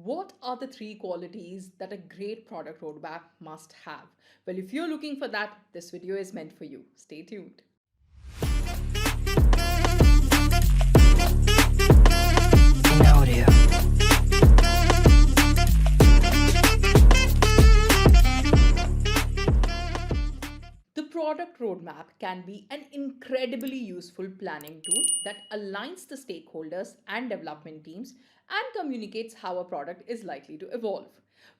What are the three qualities that a great product roadmap must have? Well, if you're looking for that, this video is meant for you. Stay tuned. The product roadmap can be an incredibly useful planning tool that aligns the stakeholders and development teams and communicates how a product is likely to evolve.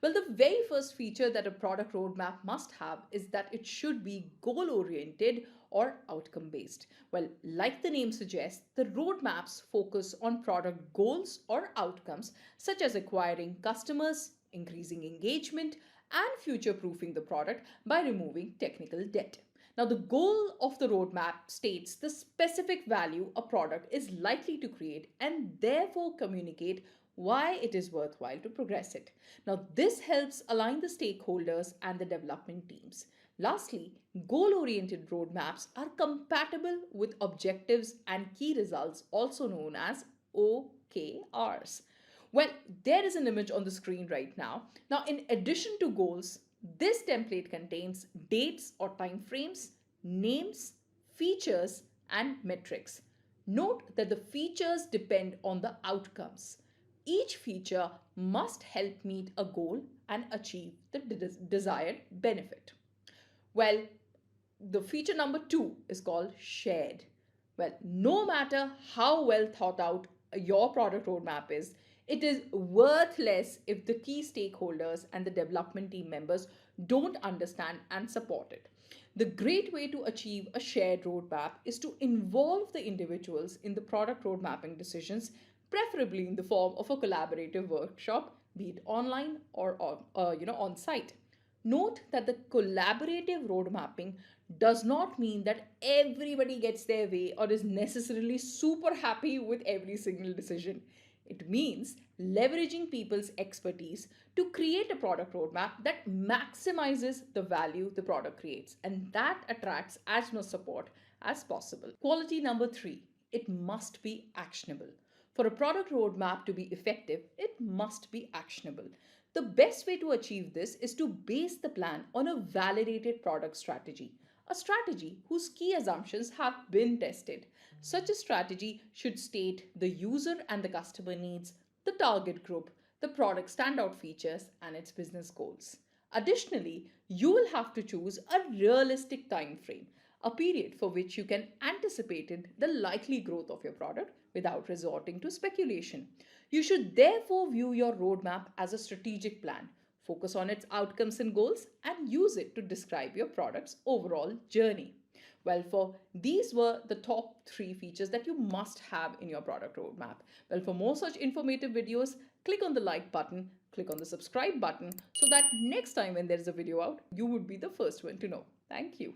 Well, the very first feature that a product roadmap must have is that it should be goal oriented or outcome based. Well, like the name suggests, the roadmaps focus on product goals or outcomes such as acquiring customers, increasing engagement, and future proofing the product by removing technical debt. Now, the goal of the roadmap states the specific value a product is likely to create and therefore communicate why it is worthwhile to progress it. Now, this helps align the stakeholders and the development teams. Lastly, goal oriented roadmaps are compatible with objectives and key results, also known as OKRs. Well, there is an image on the screen right now. Now, in addition to goals, this template contains dates or time frames, names, features, and metrics. Note that the features depend on the outcomes. Each feature must help meet a goal and achieve the desired benefit. Well, the feature number two is called shared. Well, no matter how well thought out your product roadmap is, it is worthless if the key stakeholders and the development team members don't understand and support it. The great way to achieve a shared roadmap is to involve the individuals in the product road mapping decisions, preferably in the form of a collaborative workshop, be it online or on site. Note that the collaborative road mapping does not mean that everybody gets their way or is necessarily super happy with every single decision. It means leveraging people's expertise to create a product roadmap that maximizes the value the product creates and that attracts as much support as possible. Quality number three, it must be actionable. For a product roadmap to be effective, it must be actionable. The best way to achieve this is to base the plan on a validated product strategy, a strategy whose key assumptions have been tested. Such a strategy should state the user and the customer needs, the target group, the product standout features, and its business goals. Additionally, you will have to choose a realistic time frame, a period for which you can anticipate the likely growth of your product without resorting to speculation. You should therefore view your roadmap as a strategic plan, focus on its outcomes and goals, and use it to describe your product's overall journey. Well, for these were the top three features that you must have in your product roadmap. Well, for more such informative videos, click on the like button, click on the subscribe button so that next time when there's a video out, you would be the first one to know. Thank you.